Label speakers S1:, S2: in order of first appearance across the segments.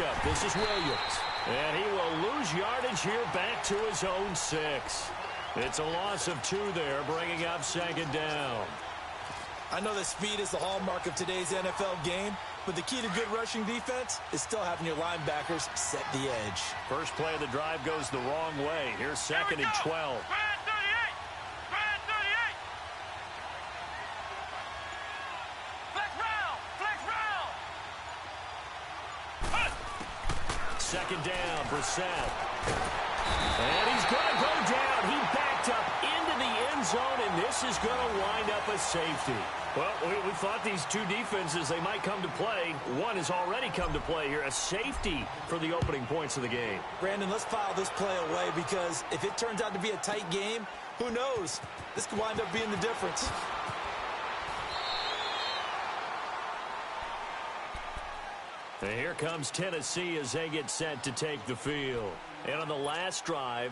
S1: backup. This is Williams. And he will lose yardage here back to his own 6. It's a loss of 2 there, bringing up 2nd down.
S2: I know that speed is the hallmark of today's NFL game, but the key to good rushing defense is still having your linebackers set the edge.
S1: First play of the drive goes the wrong way. Here's 2nd and 12. Second down, Brissett. And he's going to go down. He backed up into the end zone, and this is going to wind up a safety. Well, we thought these two defenses, they might come to play. One has already come to play here, a safety for the opening points of the game.
S2: Brandon, let's file this play away because if it turns out to be a tight game, who knows? This could wind up being the difference.
S1: And here comes Tennessee as they get set to take the field. And on the last drive,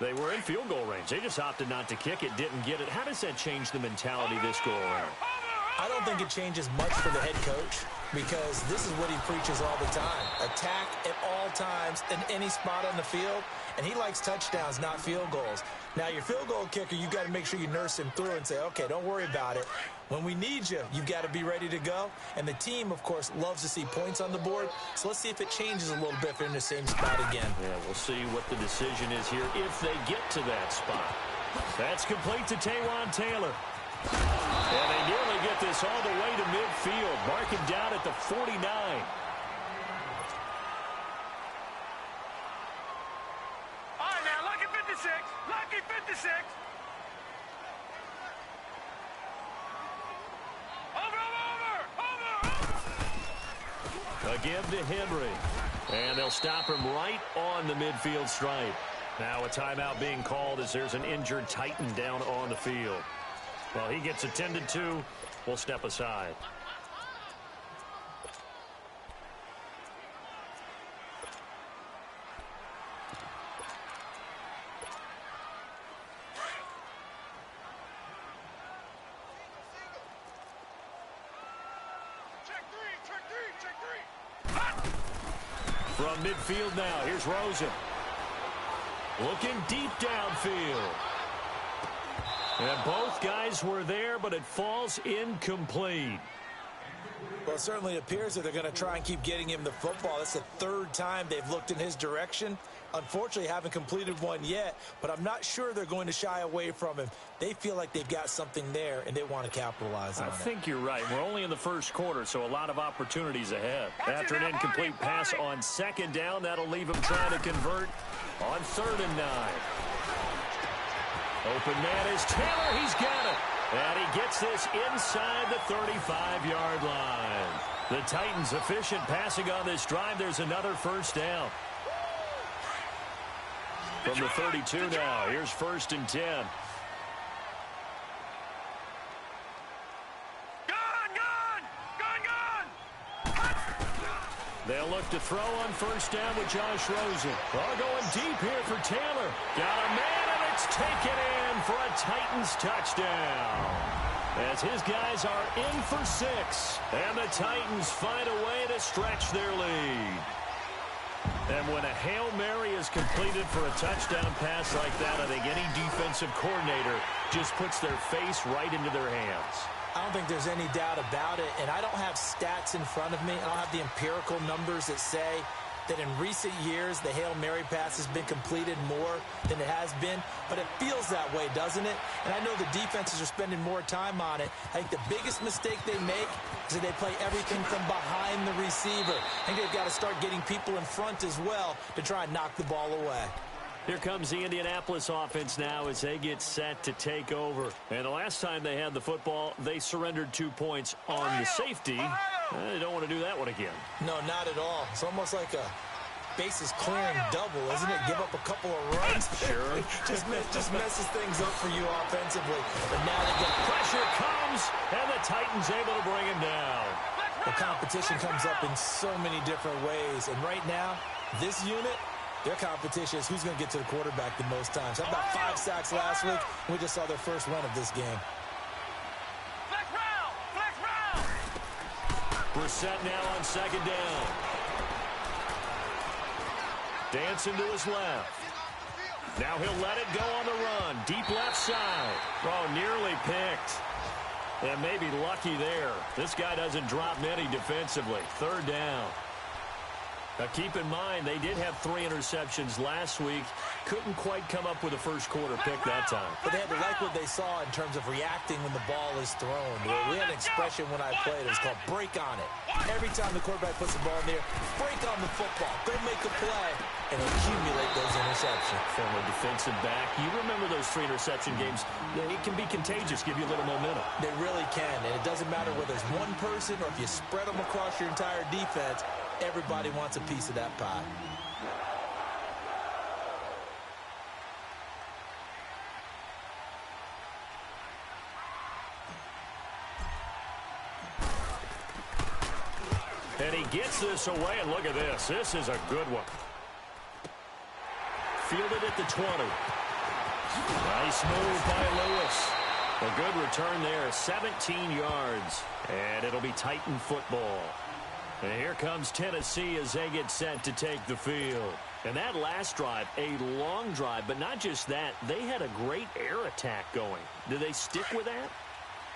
S1: they were in field goal range. They just opted not to kick it, didn't get it. How does that change the mentality this go around?
S2: I don't think it changes much for the head coach because this is what he preaches all the time. Attack at all times in any spot on the field, and he likes touchdowns, not field goals. Now, your field goal kicker, you've got to make sure you nurse him through and say, okay, don't worry about it. When we need you, you've got to be ready to go. And the team, of course, loves to see points on the board. So let's see if it changes a little bit if they're in the same spot again.
S1: Yeah, we'll see what the decision is here if they get to that spot. That's complete to Taywan Taylor. And they nearly get this all the way to midfield. Mark him down at the 49.
S3: All right, now, lucky 56. Lucky 56.
S1: A give to Henry. And they'll stop him right on the midfield stripe. Now a timeout being called as there's an injured Titan down on the field. Well, he gets attended to. We'll step aside. From midfield now, here's Rosen. Looking deep downfield. And both guys were there, but it falls incomplete.
S2: Well, it certainly appears that they're going to try and keep getting him the football. That's the third time they've looked in his direction. Unfortunately, haven't completed one yet, but I'm not sure they're going to shy away from him. They feel like they've got something there, and they want to capitalize on it.
S1: I think you're right. We're only in the first quarter, so a lot of opportunities ahead. After an incomplete pass on second down, that'll leave him trying to convert on 3rd and 9. Open man is Taylor. He's got it. And he gets this inside the 35-yard line. The Titans efficient passing on this drive. There's another first down. From the 32 now, here's 1st and 10. They'll look to throw on 1st down with Josh Rosen. All going deep here for Taylor. Got a man, and it's taken in for a Titans touchdown. As his guys are in for 6. And the Titans find a way to stretch their lead. And when a Hail Mary is completed for a touchdown pass like that, I think any defensive coordinator just puts their face right into their hands.
S2: I don't think there's any doubt about it, and I don't have stats in front of me. I don't have the empirical numbers that say that in recent years the Hail Mary pass has been completed more than it has been, but it feels that way, doesn't it? And I know the defenses are spending more time on it. I think the biggest mistake they make is that they play everything from behind the receiver. I think they've got to start getting people in front as well to try and knock the ball away.
S1: Here comes the Indianapolis offense now as they get set to take over. And the last time they had the football, they surrendered 2 points on the safety. They don't want to do that one again.
S2: No, not at all. It's almost like a bases clearing double, isn't it? Give up a couple of runs.
S1: Sure.
S2: just messes things up for you offensively. But now they get
S1: pressure comes, and the Titans able to bring him down.
S2: The competition comes up in so many different ways. And right now, this unit, their competition is who's going to get to the quarterback the most times. How about 5 sacks last week? We just saw their first run of this game.
S1: Brissett now on 2nd down. Dancing to his left. Now he'll let it go on the run. Deep left side. Oh, nearly picked. And maybe lucky there. This guy doesn't drop many defensively. Third down. Now keep in mind, they did have 3 interceptions last week. Couldn't quite come up with a first quarter pick that time.
S2: But they had to like what they saw in terms of reacting when the ball is thrown. We had an expression when I played. It was called break on it. Every time the quarterback puts the ball in there, break on the football. Go make a play and accumulate those interceptions.
S1: Former defensive back. You remember those 3 interception games. It can be contagious, give you a little momentum.
S2: They really can. And it doesn't matter whether it's one person or if you spread them across your entire defense. Everybody wants a piece of that pie.
S1: And he gets this away, and look at this. This is a good one. Fielded at the 20. Nice move by Lewis. A good return there, 17 yards. And it'll be Titan football. And here comes Tennessee as they get set to take the field. And that last drive, a long drive, but not just that. They had a great air attack going. Do they stick with that?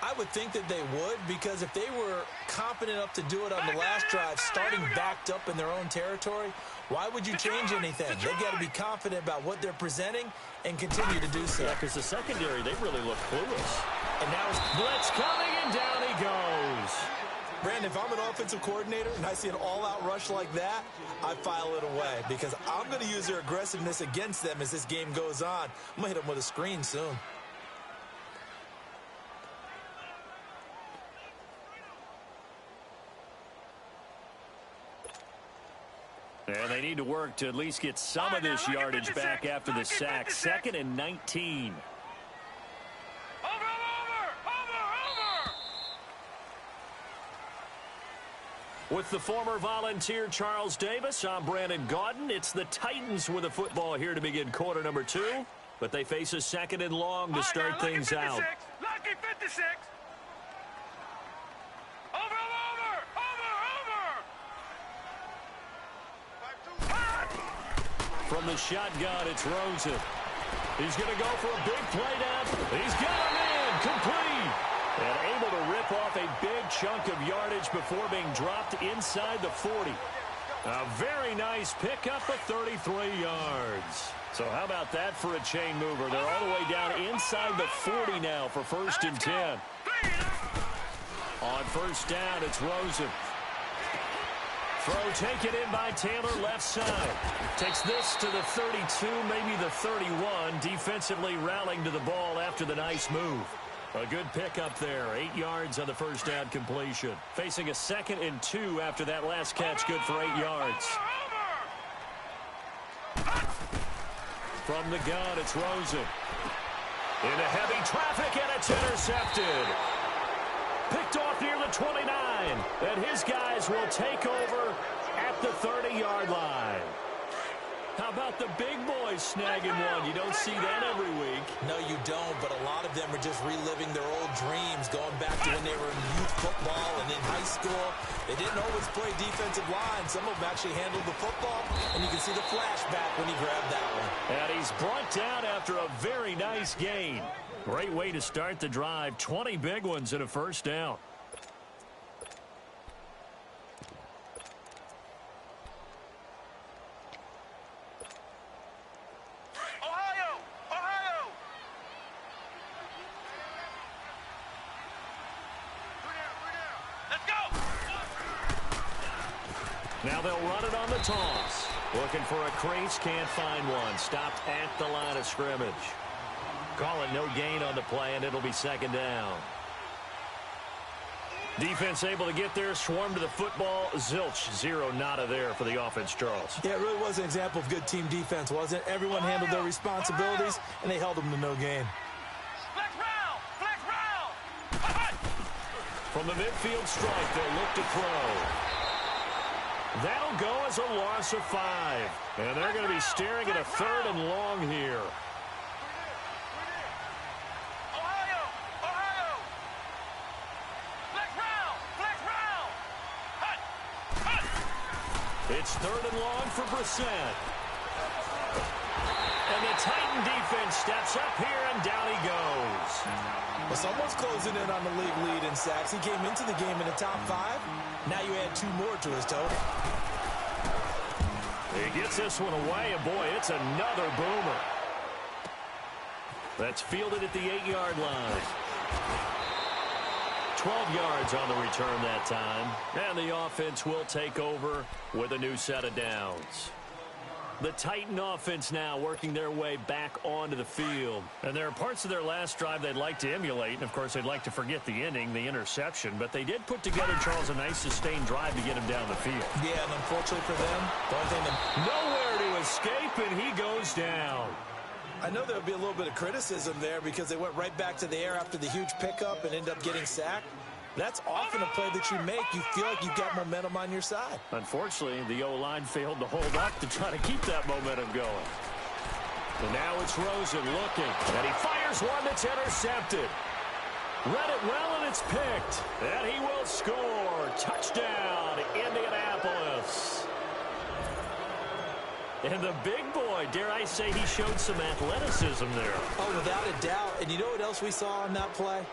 S2: I would think that they would, because if they were confident enough to do it on the last drive, starting backed up in their own territory, why would you change anything? They've got to be confident about what they're presenting and continue to do so.
S1: Yeah, because the secondary, they really look clueless. And now it's blitz coming, and down he goes.
S2: Brandon, if I'm an offensive coordinator and I see an all-out rush like that, I file it away because I'm going to use their aggressiveness against them as this game goes on. I'm going to hit them with a screen soon.
S1: And they need to work to at least get some of this yardage back after the sack. 2nd and 19. With the former Volunteer Charles Davis, I'm Brandon Gaudin. It's the Titans with the football here to begin quarter number 2. But they face a 2nd and long to start things out.
S3: Lucky 56. Over.
S1: From the shotgun, it's Rosen. He's going to go for a big play down. He's got him in, complete. And able to rip off a big chunk of yardage before being dropped inside the 40. A very nice pickup of 33 yards. So how about that for a chain mover? They're all the way down inside the 40 now for 1st and 10. On 1st down, it's Rosen. Throw taken in by Taylor, left side. Takes this to the 32, maybe the 31. Defensively rallying to the ball after the nice move. A good pickup there. 8 yards on the 1st down completion. Facing a 2nd and 2 after that last catch. Good for 8 yards. From the gun, it's Rosen. Into heavy traffic, and it's intercepted. Picked off near the 29. And his guys will take over at the 30-yard line. How about the big boys snagging one? You don't see that every week.
S2: No, you don't, but a lot of them are just reliving their old dreams, going back to when they were in youth football and in high school. They didn't always play defensive line. Some of them actually handled the football, and you can see the flashback when he grabbed that one.
S1: And he's brought down after a very nice gain. Great way to start the drive. 20 big ones and a 1st down. Now they'll run it on the toss. Looking for a crease, can't find one. Stopped at the line of scrimmage. Call it no gain on the play, and it'll be 2nd down. Defense able to get there, swarm to the football. Zilch, 0 nada there for the offense, Charles.
S2: Yeah, it really was an example of good team defense, wasn't it? Everyone handled their responsibilities, and they held them to no gain.
S3: Flex round.
S1: From the midfield strike, they'll look to throw. That'll go as a loss of 5. And they're going to be staring at a 3rd and long here. It's 3rd and long for Brissett. And the Titan defense steps up here, and down he goes.
S2: Well, someone's closing in on the league lead in sacks. He came into the game in the top 5. Now you add 2 more to his total.
S1: He gets this one away, and boy, it's another boomer. That's fielded at the 8-yard line. 12 yards on the return that time. And the offense will take over with a new set of downs. The Titan offense now working their way back onto the field. And there are parts of their last drive they'd like to emulate. And, of course, they'd like to forget the ending, the interception. But they did put together, Charles, a nice sustained drive to get him down the field.
S2: Yeah, and unfortunately for them, the only thing that...
S1: Nowhere to escape, and he goes down.
S2: I know there would be a little bit of criticism there because they went right back to the air after the huge pickup and ended up getting sacked. That's often a play that you make. You feel like you've got momentum on your side.
S1: Unfortunately, the O-line failed to hold up to try to keep that momentum going. And now it's Rosen looking, and he fires one that's intercepted. Read it well, and it's picked. And he will score. Touchdown, Indianapolis. And the big boy, dare I say, he showed some athleticism there.
S2: Oh, without a doubt. And you know what else we saw on that play?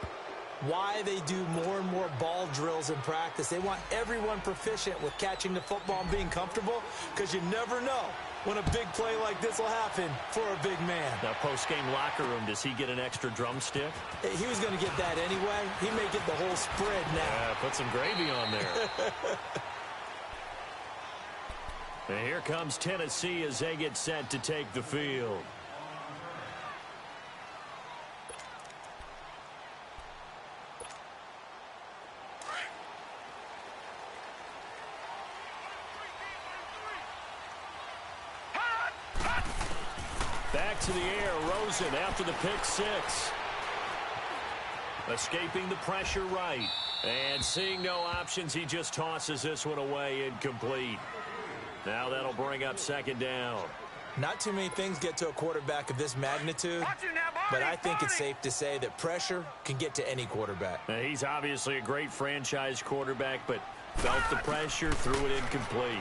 S2: Why they do more and more ball drills in practice. They want everyone proficient with catching the football and being comfortable, because you never know when a big play like this will happen for a big man.
S1: Now, post-game locker room, does he get an extra drumstick?
S2: He was going to get that anyway. He may get the whole spread now.
S1: Yeah, put some gravy on there. And here comes Tennessee as they get set to take the field. Back to the air, Rosen after the pick 6. Escaping the pressure right. And seeing no options, he just tosses this one away incomplete. Now that'll bring up 2nd down.
S2: Not too many things get to a quarterback of this magnitude, but I think it's safe to say that pressure can get to any quarterback.
S1: Now, he's obviously a great franchise quarterback, but felt the pressure, threw it incomplete.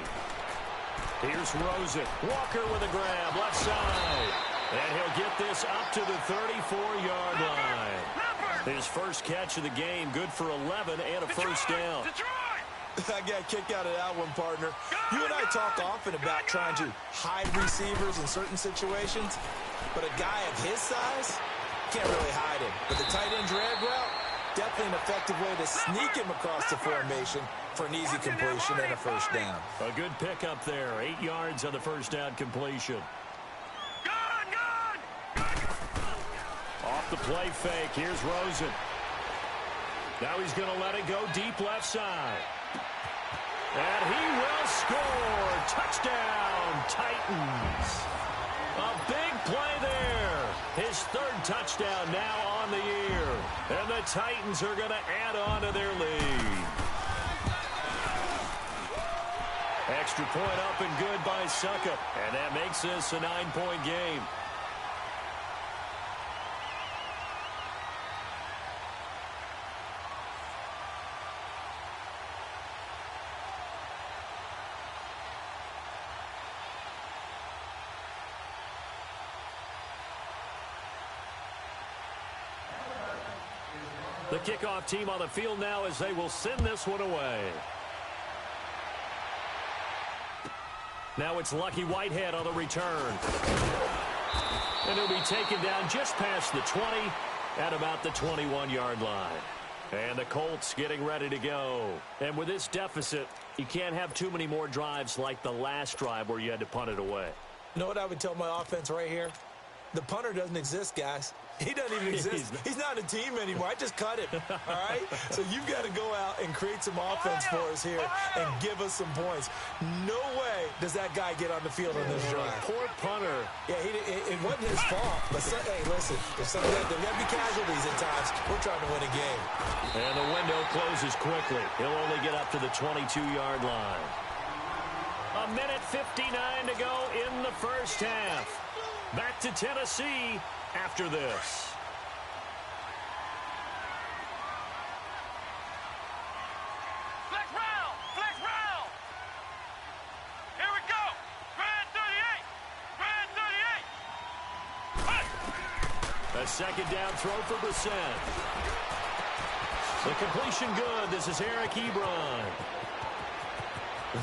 S1: Here's Rosen. Walker with a grab, left side. And he'll get this up to the 34-yard line. His first catch of the game, good for 11 and a first down.
S2: I got a kick out of that one, partner. You and I talk often about trying to hide receivers in certain situations, but a guy of his size can't really hide him. But the tight end drag route, definitely an effective way to sneak him across the formation for an easy completion and a first down.
S1: A good pickup there, 8 yards on the first down completion. Off the play fake, here's Rosen. Now he's going to let it go deep left side. And he will score. Touchdown, Titans. A big play there. His 3rd touchdown now on the year. And the Titans are going to add on to their lead. Extra point up and good by Suckup. And that makes this a 9-point game. The kickoff team on the field now as they will send this one away. Now it's Lucky Whitehead on the return. And he'll be taken down just past the 20 at about the 21-yard line. And the Colts getting ready to go. And with this deficit, you can't have too many more drives like the last drive where you had to punt it away.
S2: You know what I would tell my offense right here? The punter doesn't exist, guys. He doesn't even exist. He's not a team anymore. I just cut him, all right? So you've got to go out and create some offense for us here and give us some points. No way does that guy get on the field on this drive.
S1: Poor punter.
S2: Yeah, it wasn't his fault. But, hey, listen, there's got to be casualties at times. We're trying to win a game.
S1: And the window closes quickly. He'll only get up to the 22-yard line. 1:59 to go in the first half. Back to Tennessee after this.
S3: Flex round! Flex round! Here we go! Grand 38! Grand 38!
S1: A second down throw for Brissett. The completion good. This is Eric Ebron.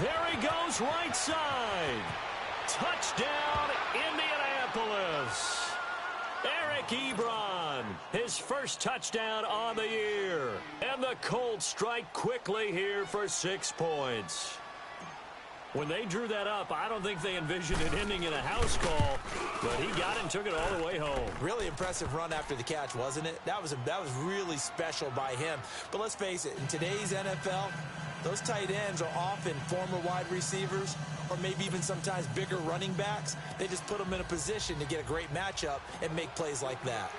S1: There he goes, right side. Touchdown, Indianapolis. Eric Ebron, his first touchdown on the year. And the Colts strike quickly here for 6 points. When they drew that up, I don't think they envisioned it ending in a house call, but he got it and took it all the way home.
S2: Really impressive run after the catch, wasn't it? That was really special by him. But let's face it, in today's NFL, those tight ends are often former wide receivers or maybe even sometimes bigger running backs. They just put them in a position to get a great matchup and make plays like that.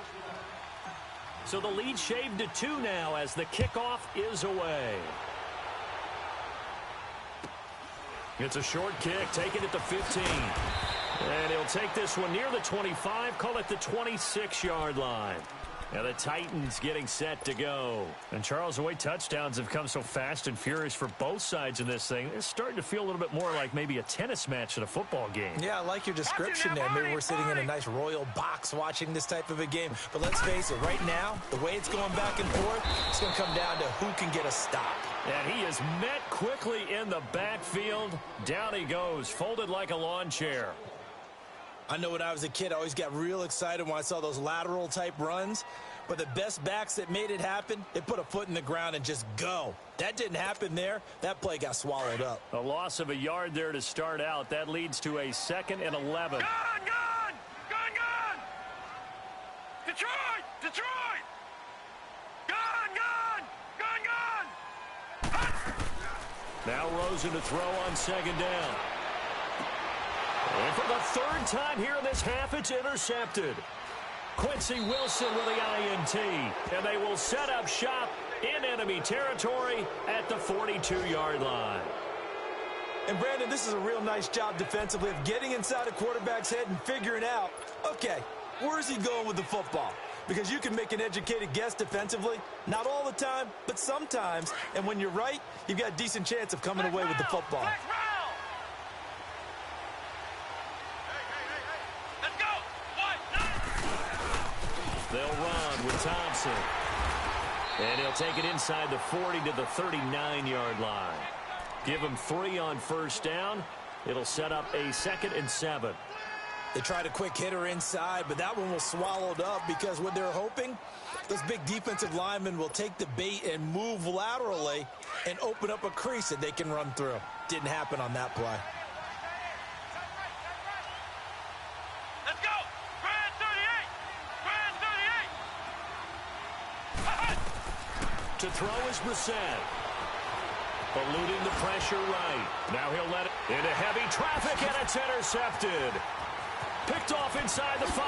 S1: So the lead shaved to 2 now as the kickoff is away. It's a short kick, taken at the 15. And he'll take this one near the 25, call it the 26-yard line. Now the Titans getting set to go. And Charles, the way touchdowns have come so fast and furious for both sides in this thing, it's starting to feel a little bit more like maybe a tennis match in a football game.
S2: Yeah, I like your description there. Maybe we're sitting in a nice royal box watching this type of a game. But let's face it, right now, the way it's going back and forth, it's going to come down to who can get a stop.
S1: And he is met quickly in the backfield. Down he goes, folded like a lawn chair.
S2: I know when I was a kid, I always got real excited when I saw those lateral-type runs. But the best backs that made it happen, they put a foot in the ground and just go. That didn't happen there. That play got swallowed up.
S1: A loss of a yard there to start out. That leads to a 2nd and 11.
S3: Gun! Detroit! Detroit! Gun!
S1: Now Rosen to throw on 2nd down. And for the 3rd time here in this half, it's intercepted. Quincy Wilson with the INT. And they will set up shop in enemy territory at the 42-yard line.
S2: And, Brandon, this is a real nice job defensively of getting inside a quarterback's head and figuring out, okay, where's he going with the football? Because you can make an educated guess defensively. Not all the time, but sometimes. And when you're right, you've got a decent chance of coming away with the football.
S1: They'll run with Thompson. And he'll take it inside the 40 to the 39-yard line. Give him 3 on 1st down. It'll set up a 2nd and 7.
S2: They tried a quick hitter inside, but that one was swallowed up because what they're hoping, those big defensive linemen will take the bait and move laterally and open up a crease that they can run through. Didn't happen on that play.
S3: Let's go! Grand 38!
S1: To throw is Brissett. Eluding the pressure right. Now he'll let it into heavy traffic, and it's intercepted. Picked off inside the 5.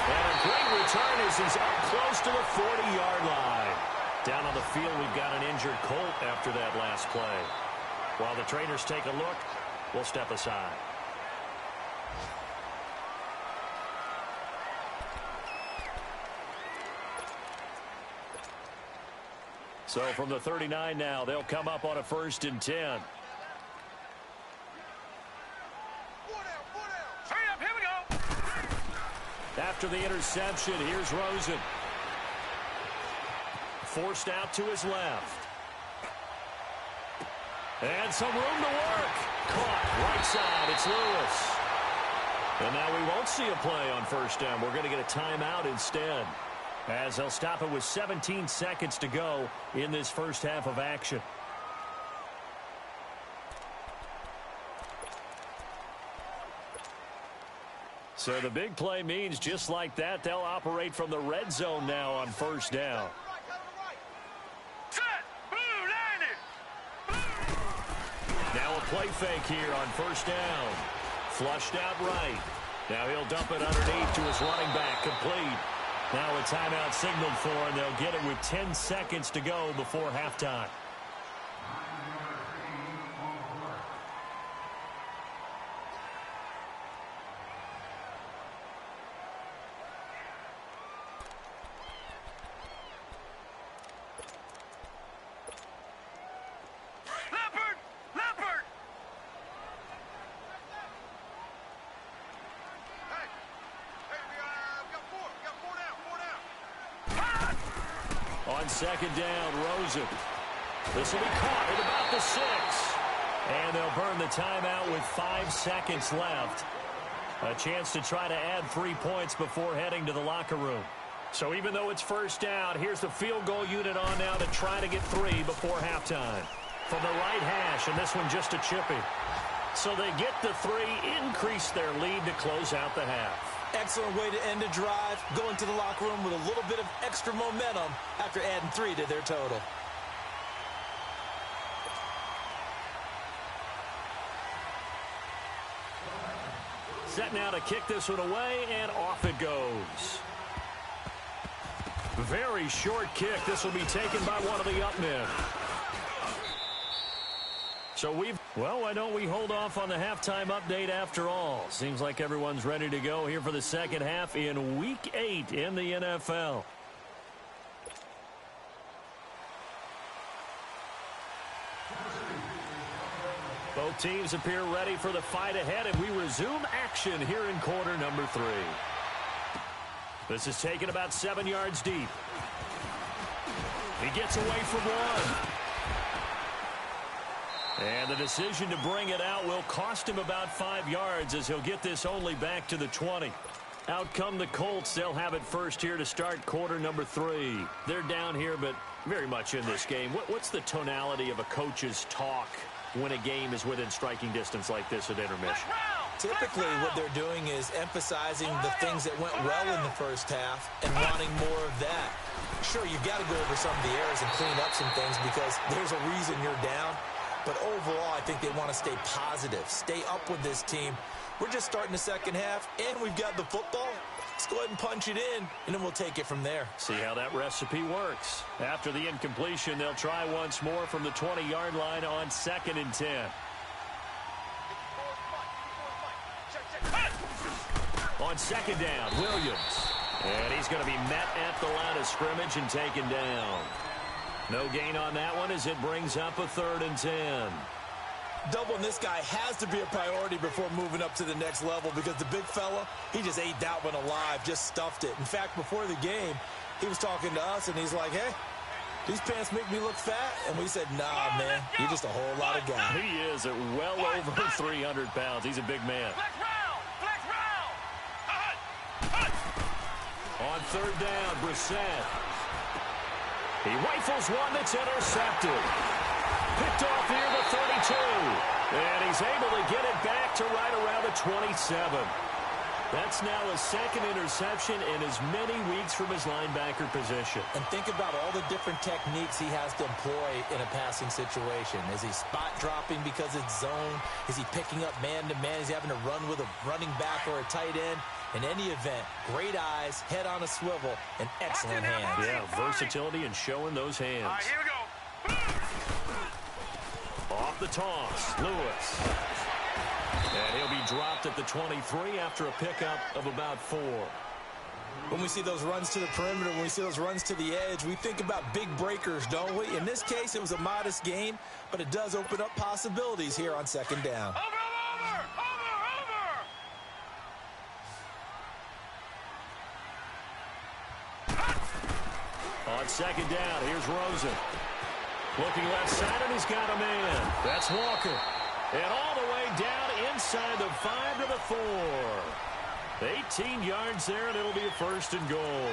S1: And a great return as he's up close to the 40-yard line. Down on the field, we've got an injured Colt after that last play. While the trainers take a look, we'll step aside. So from the 39 now, they'll come up on a 1st and 10.
S3: Hurry up, here we go!
S1: After the interception, here's Rosen. Forced out to his left. And some room to work. Caught right side. It's Lewis. And now we won't see a play on 1st down. We're going to get a timeout instead, as they'll stop it with 17 seconds to go in this first half of action. So the big play means just like that, they'll operate from the red zone now on 1st down.
S3: Set! Blue landed!
S1: Now a play fake here on 1st down. Flushed out right. Now he'll dump it underneath to his running back, complete. Now a timeout signaled for, and they'll get it with 10 seconds to go before halftime. On second down, Rosen. This will be caught at about the 6. And they'll burn the timeout with 5 seconds left. A chance to try to add 3 points before heading to the locker room. So even though it's first down, here's the field goal unit on now to try to get 3 before halftime. From the right hash, and this one just a chippy. So they get the 3, increase their lead to close out the half.
S2: Excellent way to end a drive, going to the locker room with a little bit of extra momentum after adding 3 to their total.
S1: Set now to kick this one away, and off it goes. Very short kick. This will be taken by one of the up men. So why don't we hold off on the halftime update after all? Seems like everyone's ready to go here for the second half in Week 8 in the NFL. Both teams appear ready for the fight ahead, and we resume action here in quarter number 3. This is taken about 7 yards deep. He gets away from one. And the decision to bring it out will cost him about 5 yards as he'll get this only back to the 20. Out come the Colts. They'll have it first here to start quarter number 3. They're down here, but very much in this game. What's the tonality of a coach's talk when a game is within striking distance like this at intermission?
S2: Typically, what they're doing is emphasizing the things that went well in the first half and wanting more of that. Sure, you've got to go over some of the errors and clean up some things because there's a reason you're down. But overall, I think they want to stay positive, stay up with this team. We're just starting the second half, and we've got the football. Let's go ahead and punch it in, and then we'll take it from there.
S1: See how that recipe works. After the incompletion, they'll try once more from the 20-yard line on 2nd and 10. On second down, Williams. And he's going to be met at the line of scrimmage and taken down. No gain on that one as it brings up a 3rd and 10.
S2: Doubling this guy has to be a priority before moving up to the next level because the big fella, he just ate that one alive, just stuffed it. In fact, before the game, he was talking to us, and he's like, hey, these pants make me look fat. And we said, nah, man, you're just a whole lot of guy.
S1: He is at well over 300 pounds. He's a big man. On 3rd down, Brissett. He rifles one that's intercepted. Picked off near the 32. And he's able to get it back to right around the 27. That's now a 2nd interception in as many weeks from his linebacker position.
S2: And think about all the different techniques he has to employ in a passing situation. Is he spot dropping because it's zone? Is he picking up man-to-man? Is he having to run with a running back or a tight end? In any event, great eyes, head on a swivel, and excellent hands.
S1: Yeah, versatility and showing those hands.
S3: All right, here we go.
S1: Off the toss, Lewis. And he'll be dropped at the 23 after a pickup of about 4.
S2: When we see those runs to the perimeter, when we see those runs to the edge, we think about big breakers, don't we? In this case, it was a modest gain, but it does open up possibilities here on 2nd down.
S3: Over.
S1: On 2nd down, here's Rosen. Looking left side, and he's got a man. That's Walker. And all the way down inside the 5 to the 4. 18 yards there, and it'll be a 1st and goal.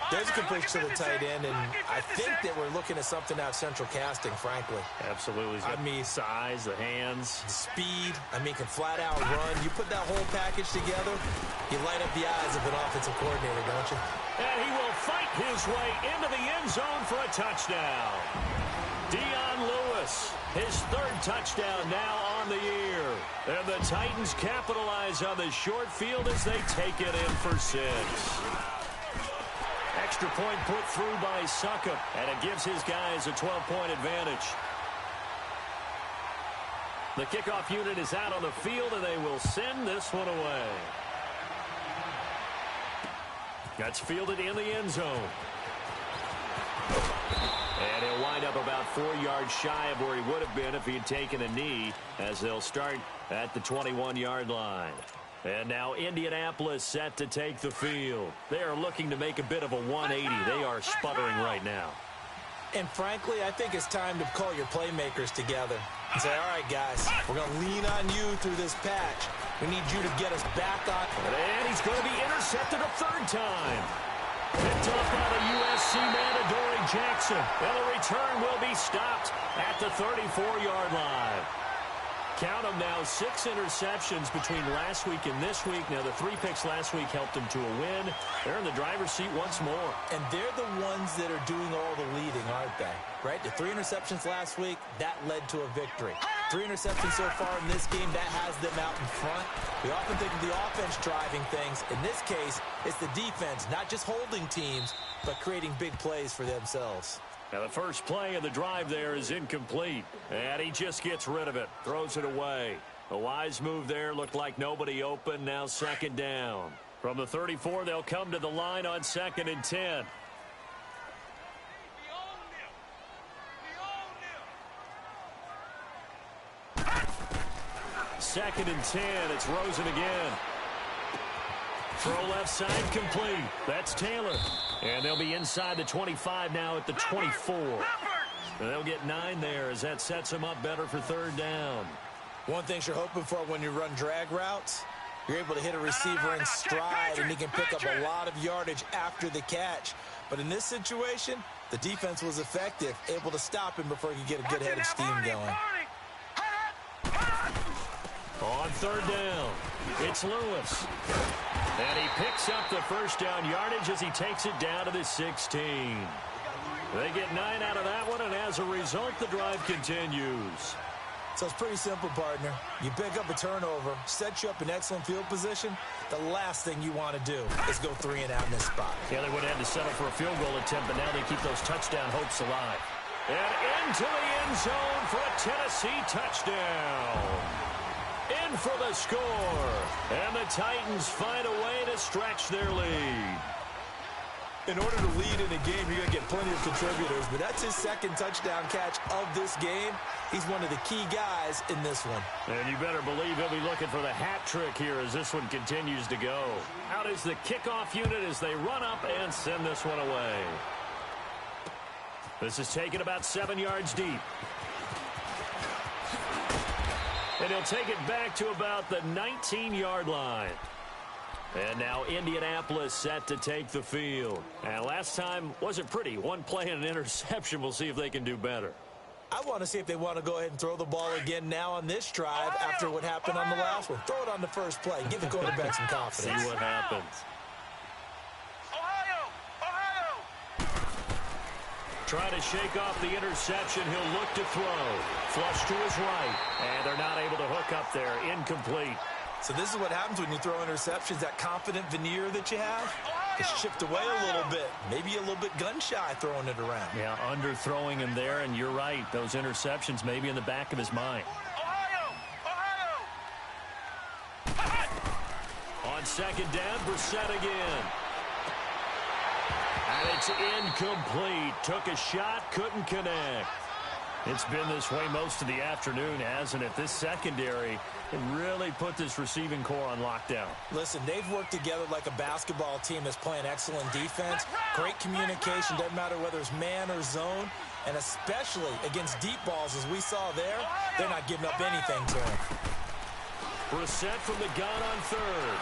S2: There's a completion to the tight end, and I think that we're looking at something out of central casting, frankly.
S1: Absolutely. I mean, size, the hands.
S2: The speed, can flat out run. You put that whole package together, you light up the eyes of an offensive coordinator, don't you?
S1: And he will fight his way into the end zone for a touchdown. Dion Lewis, his 3rd touchdown now on the year. And the Titans capitalize on the short field as they take it in for 6. Extra point put through by Succop, and it gives his guys a 12-point advantage. The kickoff unit is out on the field, and they will send this one away. That's fielded in the end zone. And he'll wind up about 4 yards shy of where he would have been if he had taken a knee, as they'll start at the 21-yard line. And now Indianapolis set to take the field. They are looking to make a bit of a 180. They are sputtering right now.
S2: And frankly, I think it's time to call your playmakers together and say, all right, guys, we're going to lean on you through this patch. We need you to get us back on.
S1: And he's going to be intercepted a third time. Picked up by the USC man, Adoree Jackson. And the return will be stopped at the 34-yard line. Count them now, 6 interceptions between last week and this week. Now, the 3 picks last week helped them to a win. They're in the driver's seat once more.
S2: And they're the ones that are doing all the leading, aren't they? Right? The 3 interceptions last week, that led to a victory. 3 interceptions so far in this game, that has them out in front. We often think of the offense driving things. In this case, it's the defense, not just holding teams, but creating big plays for themselves.
S1: Now, the first play of the drive there is incomplete. And he just gets rid of it, throws it away. A wise move there, looked like nobody open, now second down. From the 34, they'll come to the line on 2nd and 10. Second and 10, it's Rosen again. Throw left side complete. That's Taylor. And they'll be inside the 25 now at the 24. And they'll get 9 there as that sets them up better for third down.
S2: One thing you're hoping for when you run drag routes, you're able to hit a receiver in stride and he can pick up a lot of yardage after the catch. But in this situation, the defense was effective, able to stop him before he could get a good head of steam going.
S1: On third down, it's Lewis. And he picks up the first down yardage as he takes it down to the 16. They get 9 out of that one, and as a result, the drive continues.
S2: So it's pretty simple, partner. You pick up a turnover, set you up in excellent field position. The last thing you want to do is go 3 and out in this spot.
S1: Yeah, they would have had to settle for a field goal attempt, but now they keep those touchdown hopes alive. And into the end zone for a Tennessee touchdown. In for the score. And the Titans find a way to stretch their lead.
S2: In order to lead in a game, you're going to get plenty of contributors, but that's his second touchdown catch of this game. He's one of the key guys in this one.
S1: And you better believe he'll be looking for the hat trick here as this one continues to go. Out is the kickoff unit as they run up and send this one away. This is taken about 7 yards deep. And he'll take it back to about the 19-yard line. And now Indianapolis set to take the field. And last time wasn't pretty. 1 play and an interception. We'll see if they can do better.
S2: I want to see if they want to go ahead and throw the ball again now on this drive after what happened on the last one. Throw it on the first play. Give the quarterback some confidence.
S1: See what happens. Try to shake off the interception. He'll look to throw. Flush to his right. And they're not able to hook up there. Incomplete.
S2: So this is what happens when you throw interceptions. That confident veneer that you have is chipped away a little bit. Maybe a little bit gun-shy throwing it around.
S1: Yeah, underthrowing him there. And you're right. Those interceptions may be in the back of his mind. On second down, Brissett again. And it's incomplete. Took a shot, couldn't connect. It's been this way most of the afternoon, hasn't it? This secondary can really put this receiving core on lockdown.
S2: Listen, they've worked together like a basketball team that's playing excellent defense. Great communication, doesn't matter whether it's man or zone. And especially against deep balls, as we saw there, they're not giving up anything to him.
S1: Brissett from the gun on third.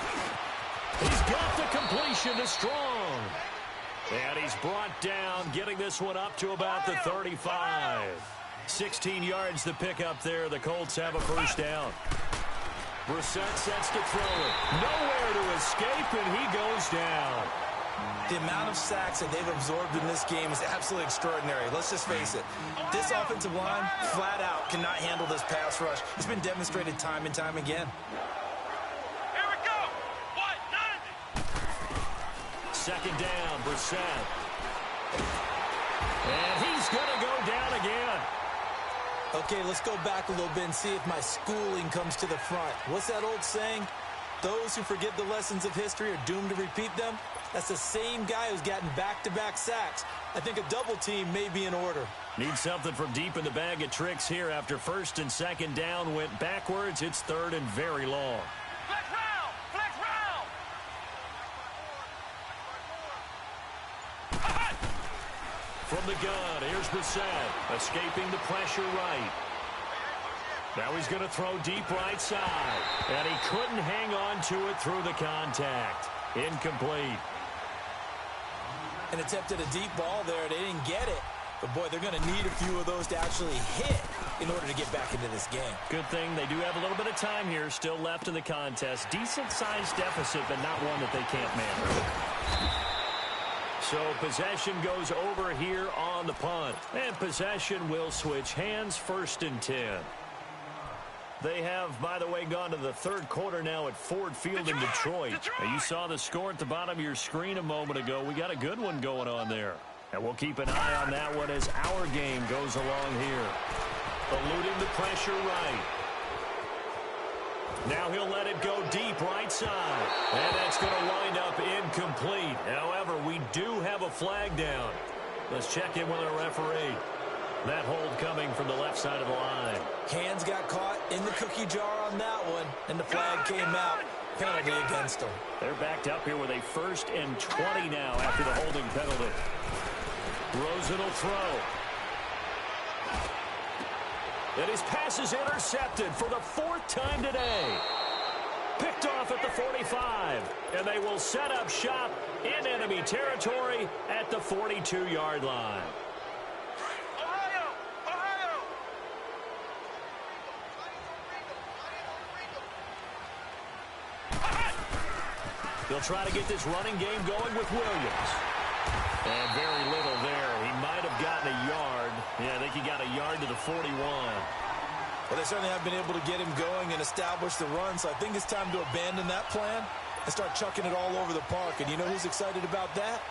S1: He's got the completion to Strong. And he's brought down, getting this one up to about the 35. 16 yards to pick up there. The Colts have a first down. Brissett sets to throw it. Nowhere to escape, and he goes down.
S2: The amount of sacks that they've absorbed in this game is absolutely extraordinary. Let's just face it. This offensive line, flat out, cannot handle this pass rush. It's been demonstrated time and time again.
S3: Here we go. 1-9.
S1: Second down, Brissett. And he's going to go down again.
S2: Okay, let's go back a little bit and see if my schooling comes to the front. What's that old saying? Those who forget the lessons of history are doomed to repeat them. That's the same guy who's gotten back-to-back sacks. I think a double team may be in order.
S1: Need something from deep in the bag of tricks here. After first and second down went backwards, it's third and very long.
S3: Let's round.
S1: the gun. Here's Brissett, escaping the pressure right. Now he's going to throw deep right side. And he couldn't hang on to it through the contact. Incomplete.
S2: And attempted a deep ball there. They didn't get it. But, boy, they're going to need a few of those to actually hit in order to get back into this game.
S1: Good thing they do have a little bit of time here still left in the contest. Decent-sized deficit, but not one that they can't manage. So possession goes over here on the punt. And possession will switch hands, 1st and 10. They have, by the way, gone to the third quarter now at Ford Field in Detroit. Now, you saw the score at the bottom of your screen a moment ago. We got a good one going on there. And we'll keep an eye on that one as our game goes along here. Eluding the pressure right. Now he'll let it go deep right side. And that's going to wind up incomplete. However, we do have a flag down. Let's check in with our referee. That hold coming from the left side of the line.
S2: Hands got caught in the cookie jar on that one, and the flag came out. Penalty against them.
S1: They're backed up here with a 1st and 20 now after the holding penalty. Rosen will throw. And his pass is intercepted for the 4th time today. Picked off at the 45. And they will set up shop in enemy territory at the 42-yard line. They'll try to get this running game going with Williams. And very little there. He might have gotten a yard. Yeah, I think he got a yard to the 41.
S2: Well, they certainly have been able to get him going and establish the run, so I think it's time to abandon that plan and start chucking it all over the park. And you know who's excited about that?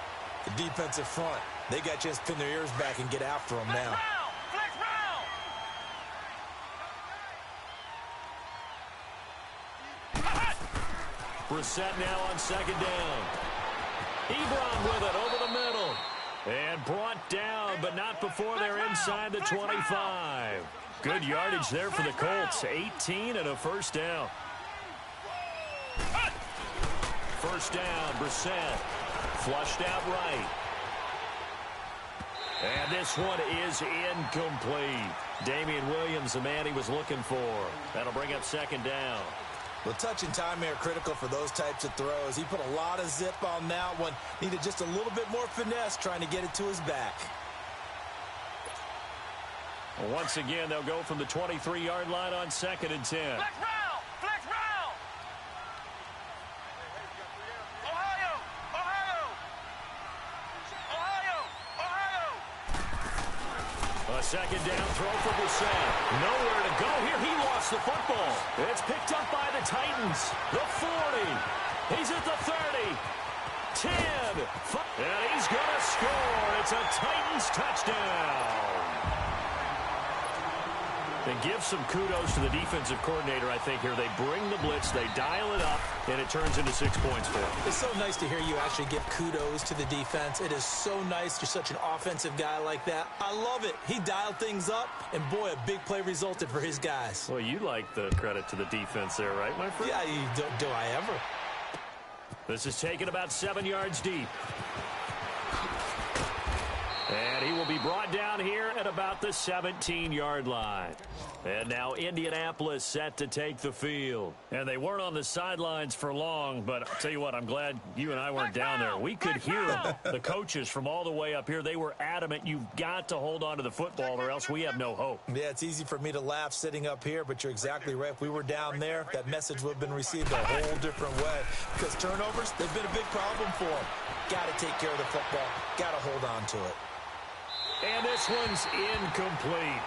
S2: The defensive front. They got a chance to pin their ears back and get after him now.
S1: Brissett now on 2nd down. Ebron with it over the middle. And brought down, but not before they're inside the 25. Good yardage there for the Colts. 18 and a 1st down. 1st down, Brissett. Flushed out right. And this one is incomplete. Damian Williams, the man he was looking for. That'll bring up 2nd down.
S2: Well, touch and time are critical for those types of throws. He put a lot of zip on that one. Needed just a little bit more finesse trying to get it to his back.
S1: Well, once again, they'll go from the 23-yard line on 2nd and 10.
S3: Flex round! Flex round! Ohio! Ohio! Ohio! Ohio!
S1: A 2nd down throw for Brissett. Nowhere to go here. He lost the football. It's picked up by the Titans. The 40. He's at the 30. 10. And he's going to score. It's a Titans touchdown. And give some kudos to the defensive coordinator, I think, here. They bring the blitz, they dial it up, and it turns into 6 points for them.
S2: It's so nice to hear you actually give kudos to the defense. It is so nice. You're such an offensive guy like that. I love it. He dialed things up, and, boy, a big play resulted for his guys.
S1: Well, you like the credit to the defense there, right, my friend?
S2: Yeah, do I ever?
S1: This is taken about 7 yards deep. And he will be brought down here at about the 17-yard line. And now Indianapolis set to take the field. And they weren't on the sidelines for long, but I'll tell you what, I'm glad you and I weren't down there. We could hear them, the coaches from all the way up here. They were adamant, you've got to hold on to the football or else we have no hope.
S2: Yeah, it's easy for me to laugh sitting up here, but you're exactly right. If we were down there, that message would have been received a whole different way. Because turnovers, they've been a big problem for them. Got to take care of the football. Got to hold on to it.
S1: And this one's incomplete.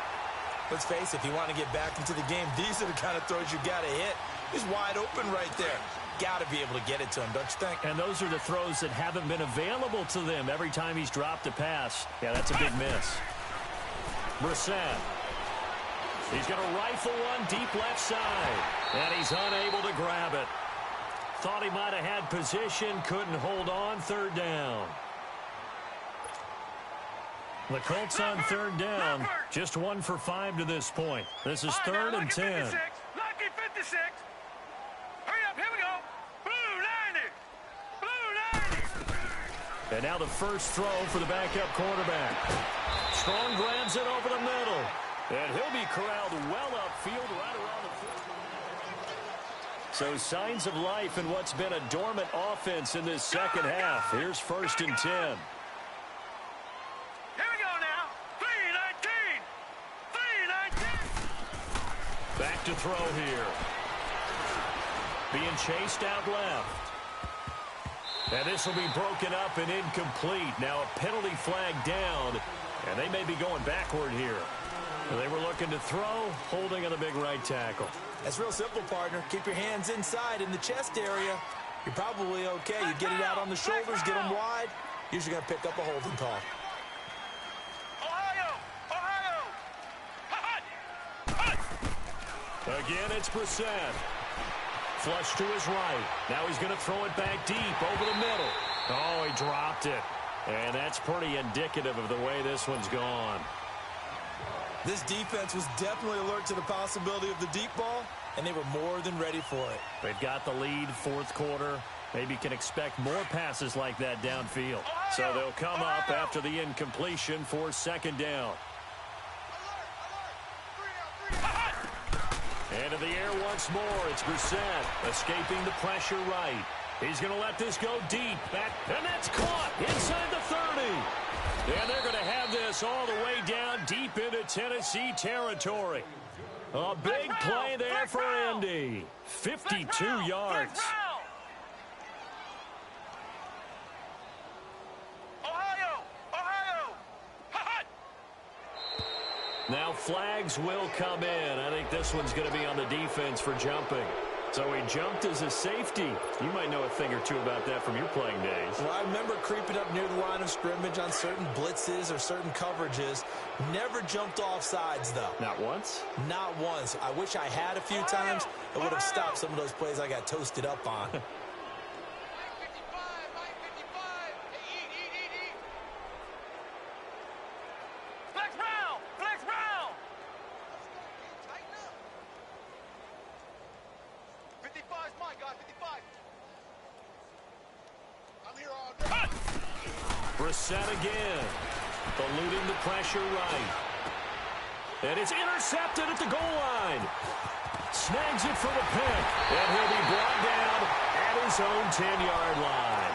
S2: Let's face it, if you want to get back into the game, these are the kind of throws you got to hit. He's wide open right there. Got to be able to get it to him, don't you think?
S1: And those are the throws that haven't been available to them every time he's dropped a pass. Yeah, that's a big miss. Brissett. He's going to rifle one deep left side. And he's unable to grab it. Thought he might have had position, couldn't hold on, 3rd down. The Colts on 3rd down, just 1 for 5 to this point. This is 3rd and 10.
S3: Lucky 56. Hurry up, here we go. Blue 90. Blue 90.
S1: And now the first throw for the backup quarterback. Strong grabs it over the middle. And he'll be corralled well upfield right around the field. So signs of life in what's been a dormant offense in this second half. Here's 1st and 10.
S3: Here we go now. 3-19. 3-19.
S1: Back to throw here. Being chased out left. And this will be broken up and incomplete. Now a penalty flag down, and they may be going backward here. They were looking to throw, holding on the big right tackle.
S2: That's real simple, partner. Keep your hands inside in the chest area. You're probably okay. You get it out on the shoulders, get them wide. Usually going to pick up a holding call.
S3: Ohio! Ohio!
S1: Again, it's Brissett. Flush to his right. Now he's going to throw it back deep over the middle. Oh, he dropped it. And that's pretty indicative of the way this one's gone.
S2: This defense was definitely alert to the possibility of the deep ball, and they were more than ready for it.
S1: They've got the lead, 4th quarter. Maybe can expect more passes like that downfield. So they'll come up after the incompletion for 2nd down. And in the air once more, it's Brissett escaping the pressure right. He's going to let this go deep. Back, and that's caught inside the 30. And they're going to have this all the way down deep into Tennessee territory. A big play there for Andy. 52 yards.
S3: Ohio!
S1: Now flags will come in. I think this one's going to be on the defense for jumping. So he jumped as a safety. You might know a thing or two about that from your playing days.
S2: Well, I remember creeping up near the line of scrimmage on certain blitzes or certain coverages. Never jumped off sides, though.
S1: Not once?
S2: Not once. I wish I had a few times. It would have stopped some of those plays I got toasted up on.
S1: Brissett again, eluding the pressure right. And it's intercepted at the goal line. Snags it for the pick, and he'll be brought down at his own 10-yard line.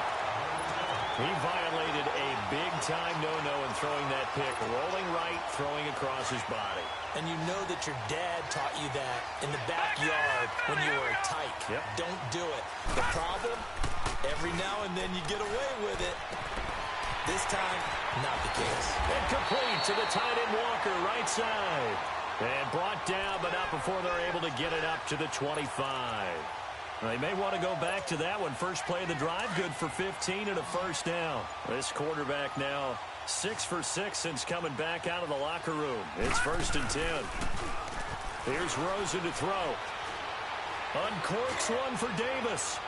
S1: He violated a big-time no-no in throwing that pick, rolling right, throwing across his body.
S2: And you know that your dad taught you that in the backyard when you were a tyke.
S1: Yep.
S2: Don't do it. The problem, every now and then you get away with it. This time, not the case.
S1: Incomplete to the tight end Walker, right side. And brought down, but not before they're able to get it up to the 25. They may want to go back to that one. First play of the drive, good for 15 and a 1st down. This quarterback now 6 for 6 since coming back out of the locker room. It's 1st and 10. Here's Rosen to throw. Uncorks one for Davis.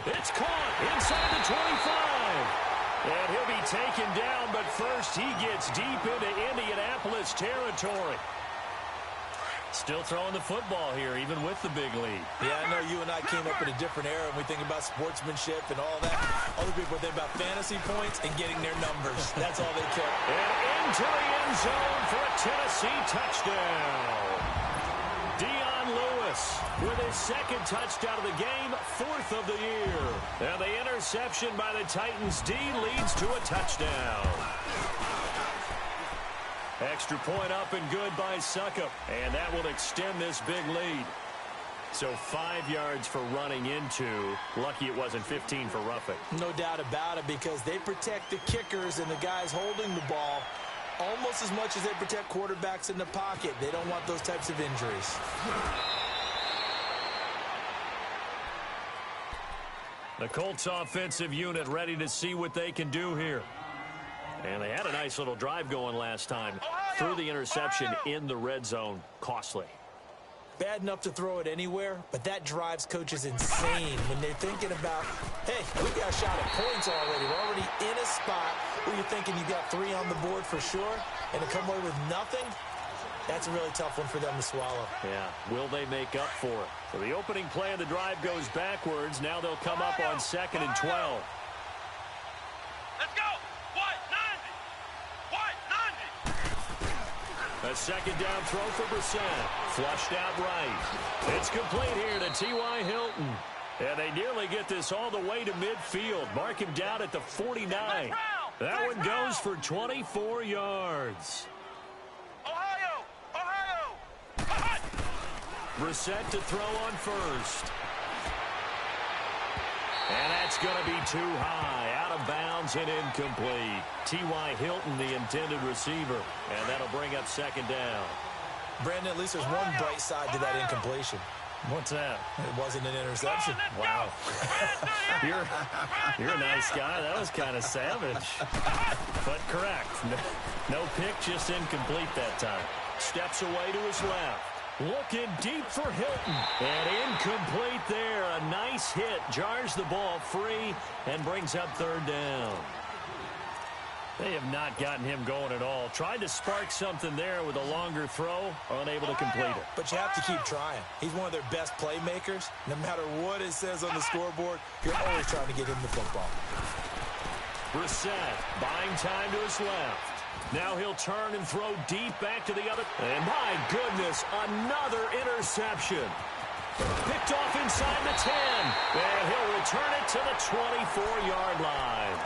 S1: It's caught inside the 25. And he'll be taken down, but first he gets deep into Indianapolis territory. Still throwing the football here, even with the big lead.
S2: Yeah, I know you and I came up in a different era, and we think about sportsmanship and all that. Other people think about fantasy points and getting their numbers. That's all they care.
S1: And into the end zone for a Tennessee touchdown. Dion Lewis with his 2nd touchdown of the game, 4th of the year. And the interception by the Titans D leads to a touchdown. Extra point up and good by Succop. And that will extend this big lead. So 5 yards for running into. Lucky it wasn't 15 for roughing.
S2: No doubt about it, because they protect the kickers and the guys holding the ball almost as much as they protect quarterbacks in the pocket. They don't want those types of injuries.
S1: The Colts offensive unit ready to see what they can do here. And they had a nice little drive going last time. Threw the interception in the red zone. Costly.
S2: Bad enough to throw it anywhere, but that drives coaches insane when they're thinking about, hey, we got a shot at points already. We're already in a spot where you're thinking you got 3 on the board for sure, and to come away with nothing, that's a really tough one for them to swallow.
S1: Yeah, will they make up for it? So the opening play of the drive goes backwards. Now they'll come up on 2nd and 12.
S3: Let's go! White 90! White 90!
S1: second down throw for Brissett. Flushed out right. It's complete here to T.Y. Hilton. And they nearly get this all the way to midfield. Mark him down at the 49. That one goes for 24 yards.
S3: Ohio!
S1: Brissett to throw on first. And that's going to be too high. Out of bounds and incomplete. T.Y. Hilton, the intended receiver. And that'll bring up second down.
S2: Brandon, at least there's one bright side to that incompletion.
S1: What's that?
S2: It wasn't an interception.
S1: Wow. You're a nice guy. That was kind of savage. But correct. No pick, just incomplete that time. Steps away to his left. Looking deep for Hilton. And incomplete there. A nice hit. Jars the ball free and brings up third down. They have not gotten him going at all. Tried to spark something there with a longer throw. Unable to complete it.
S2: But you have to keep trying. He's one of their best playmakers. No matter what it says on the scoreboard, you're always trying to get him the football.
S1: Brissett buying time to his left. Now he'll turn and throw deep back to the other. And my goodness, another interception. Picked off inside the 10. And he'll return it to the 24-yard line.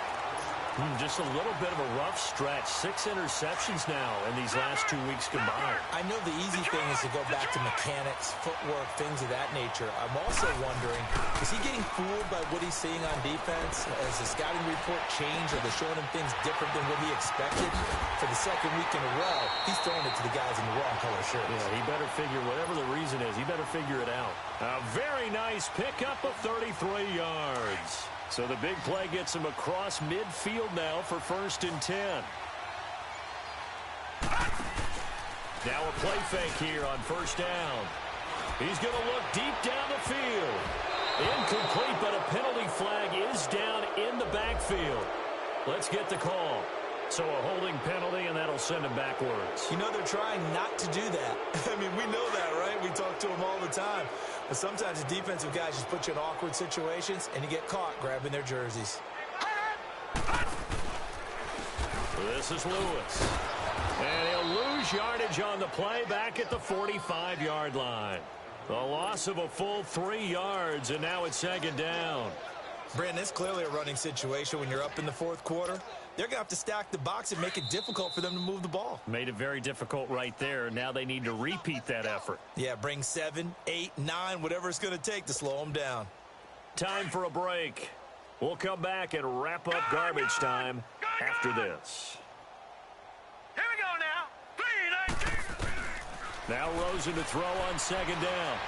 S1: Just a little bit of a rough stretch. 6 interceptions now in these last 2 weeks combined.
S2: I know the easy thing is to go back to mechanics, footwork, things of that nature. I'm also wondering, is he getting fooled by what he's seeing on defense? Has the scouting report changed? Are they showing him things different than what he expected? For the second week in a row, he's throwing it to the guys in the wrong color shirts.
S1: Yeah, he better figure, whatever the reason is, he better figure it out. A very nice pickup of 33 yards. So the big play gets him across midfield now for 1st and 10. Now a play fake here on 1st down. He's going to look deep down the field. Incomplete, but a penalty flag is down in the backfield. Let's get the call. So a holding penalty, and that'll send him backwards.
S2: You know, they're trying not to do that. I mean, we know that, right? We talk to them all the time. But sometimes the defensive guys just put you in awkward situations, and you get caught grabbing their jerseys.
S1: This is Lewis. And he'll lose yardage on the play back at the 45-yard line. A loss of a full 3 yards, and now it's 2nd down.
S2: Brandon, it's clearly a running situation when you're up in the 4th quarter. They're going to have to stack the box and make it difficult for them to move the ball.
S1: Made it very difficult right there. Now they need to repeat that effort.
S2: Yeah, bring 7, 8, 9, whatever it's going to take to slow them down.
S1: Time for a break. We'll come back and wrap up garbage time after this.
S3: Here we go now. 3, 19.
S1: Now Rosen to throw on 2nd down.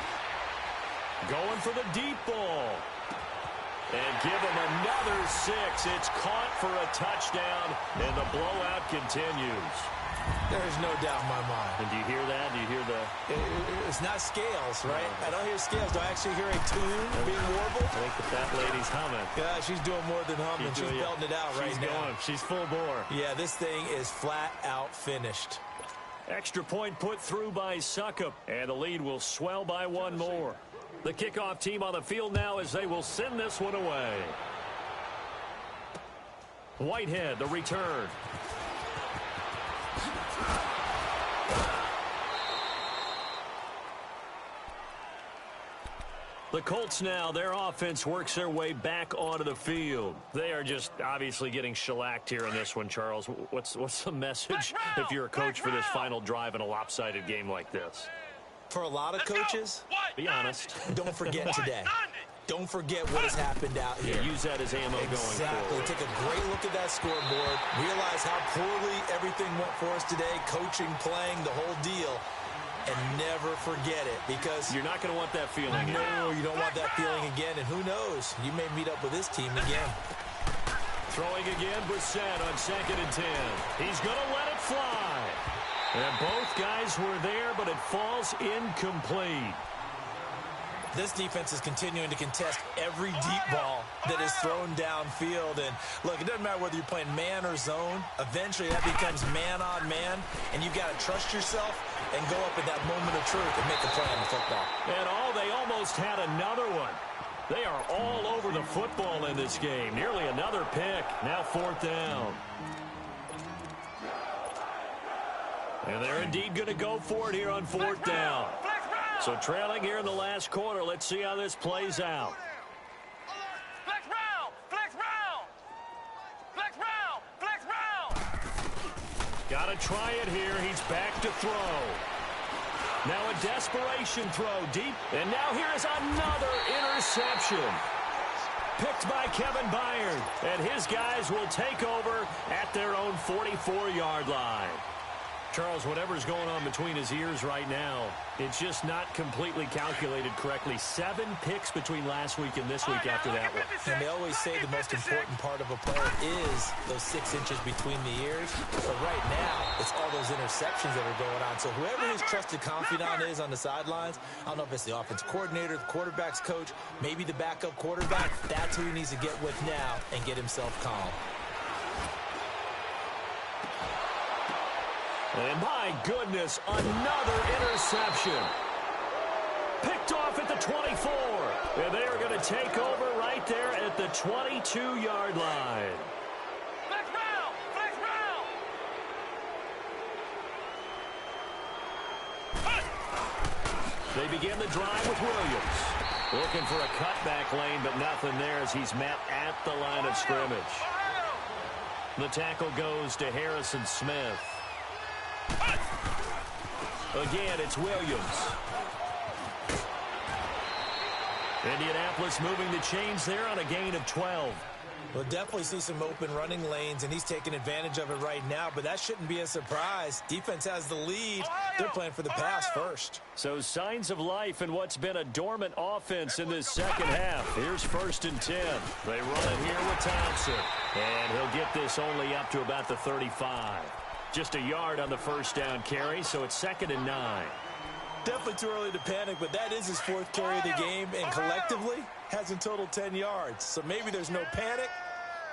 S1: Going for the deep ball. And give him another 6. It's caught for a touchdown, and the blowout continues.
S2: There is no doubt in my mind.
S1: And do you hear that? Do you hear the...
S2: It's not scales, right? I don't hear scales. Do I actually hear a tune being warbled?
S1: I think that lady's humming.
S2: Yeah, she's doing more than humming. She's belting it out right now.
S1: She's full bore.
S2: Yeah, this thing is flat out finished.
S1: Extra point put through by Suckup, and the lead will swell by 1 more. The kickoff team on the field now as they will send this one away. Whitehead, the return. The Colts now, their offense works their way back onto the field. They are just obviously getting shellacked here in this one, Charles. What's the message if you're a coach for this final drive in a lopsided game like this?
S2: For a lot of coaches,
S1: be honest.
S2: Don't forget today. Don't forget what has happened out here.
S1: Yeah, use that as ammo going forward.
S2: Take a great look at that scoreboard. Realize how poorly everything went for us today. Coaching, playing, the whole deal. And never forget it, because
S1: you're not going to want that feeling again.
S2: No, you don't want that feeling again. And who knows? You may meet up with this team again.
S1: Throwing again, Brissett on 2nd and 10. He's going to let it fly. And both guys were there, but it falls incomplete.
S2: This defense is continuing to contest every deep ball that is thrown downfield. And look, it doesn't matter whether you're playing man or zone. Eventually, that becomes man on man, and you've got to trust yourself and go up at that moment of truth and make a play on the football.
S1: And they almost had another one. They are all over the football in this game. Nearly another pick. Now 4th down. And they're indeed going to go for it here on fourth down. So trailing here in the last quarter. Let's see how this plays out.
S3: Flex round! Flex round! Flex round! Flex round!
S1: Got to try it here. He's back to throw. Now a desperation throw deep. And now here is another interception. Picked by Kevin Byard. And his guys will take over at their own 44-yard line. Charles, whatever's going on between his ears right now, it's just not completely calculated correctly. 7 picks between last week and this week after that one.
S2: And they always say the most important part of a player is those 6 inches between the ears. But right now, it's all those interceptions that are going on. So whoever his trusted confidant is on the sidelines, I don't know if it's the offensive coordinator, the quarterback's coach, maybe the backup quarterback, that's who he needs to get with now and get himself calm.
S1: And my goodness, another interception. Picked off at the 24. And they are going to take over right there at the 22-yard line.
S3: Flex round! Flex round!
S1: They begin the drive with Williams. Looking for a cutback lane, but nothing there as he's met at the line of scrimmage. The tackle goes to Harrison Smith. Again, it's Williams. Indianapolis moving the chains there on a gain of 12.
S2: We'll definitely see some open running lanes, and he's taking advantage of it right now, but that shouldn't be a surprise. Defense has the lead. They're playing for the pass first.
S1: So signs of life in what's been a dormant offense in this second half. Here's 1st and 10. They run it here with Thompson. And he'll get this only up to about the 35. Just a yard on the first down carry, so it's 2nd and 9.
S2: Definitely too early to panic, but that is his 4th carry of the game, and collectively has in total 10 yards. So maybe there's no panic,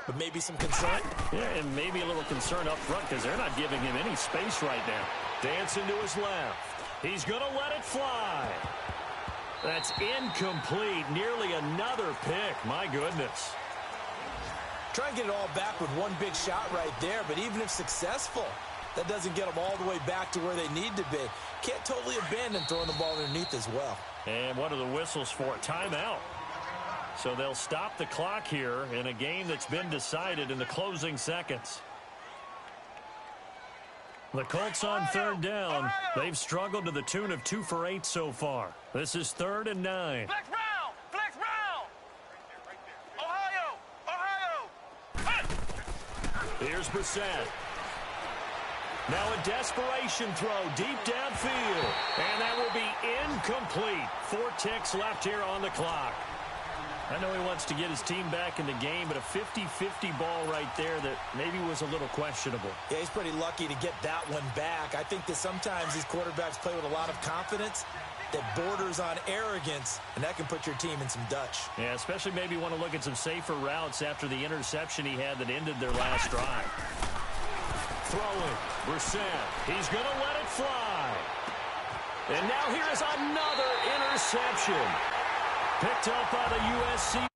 S2: but maybe some concern.
S1: Yeah, and maybe a little concern up front because they're not giving him any space right now. Dancing to his left. He's going to let it fly. That's incomplete. Nearly another pick. My goodness.
S2: Try and get it all back with one big shot right there, but even if successful, that doesn't get them all the way back to where they need to be. Can't totally abandon throwing the ball underneath as well.
S1: And what are the whistles for? Timeout. So they'll stop the clock here in a game that's been decided in the closing seconds. The Colts on 3rd down. They've struggled to the tune of 2 for 8 so far. This is 3rd and 9.
S3: Flex round! Flex round! Ohio!
S1: Here's Brissett. Now a desperation throw deep downfield. And that will be incomplete. 4 ticks left here on the clock. I know he wants to get his team back in the game, but a 50-50 ball right there that maybe was a little questionable.
S2: Yeah, he's pretty lucky to get that one back. I think that sometimes these quarterbacks play with a lot of confidence that borders on arrogance, and that can put your team in some Dutch.
S1: Yeah, especially maybe want to look at some safer routes after the interception he had that ended their last drive. Throwing, Brissett. He's going to let it fly. And now here is another interception. Picked up by the USC